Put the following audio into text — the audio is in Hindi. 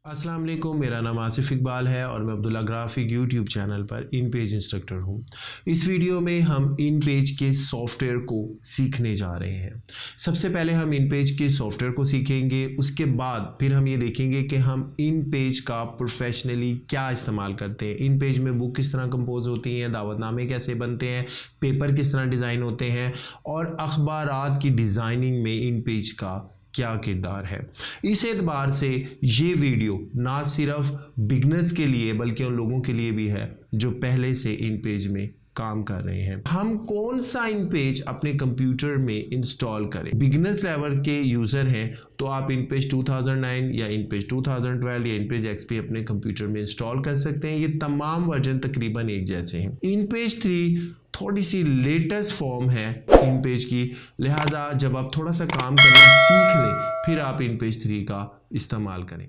अस्सलाम वालेकुम, मेरा नाम आसिफ इकबाल है और मैं अब्दुल्ला ग्राफिक यूट्यूब चैनल पर इन पेज इंस्ट्रक्टर हूँ। इस वीडियो में हम इन पेज के सॉफ्टवेयर को सीखने जा रहे हैं। सबसे पहले हम इन पेज के सॉफ्टवेयर को सीखेंगे, उसके बाद फिर हम ये देखेंगे कि हम इन पेज का प्रोफेशनली क्या इस्तेमाल करते हैं। इन पेज में बुक किस तरह कंपोज होती हैं, दावतनामे कैसे बनते हैं, पेपर किस तरह डिज़ाइन होते हैं और अखबारात की डिज़ाइनिंग में इन पेज का क्या किरदार है। इस एतबार से ये वीडियो ना सिर्फ बिगनर्स के लिए बल्कि उन लोगों के लिए भी है जो पहले से इन पेज में काम कर रहे हैं। हम कौन सा इन पेज अपने कंप्यूटर में इंस्टॉल करें। बिगनर्स लेवल के यूज़र हैं तो आप इन पेज 2009 या इन पेज 2012 या इन पेज XP अपने कंप्यूटर में इंस्टॉल कर सकते हैं। ये तमाम वर्जन तकरीबन एक जैसे हैं। इन पेज 3 थोड़ी सी लेटेस्ट फॉर्म है इन पेज की, लिहाजा जब आप थोड़ा सा काम करना सीख लें फिर आप इन पेज 3 का इस्तेमाल करें।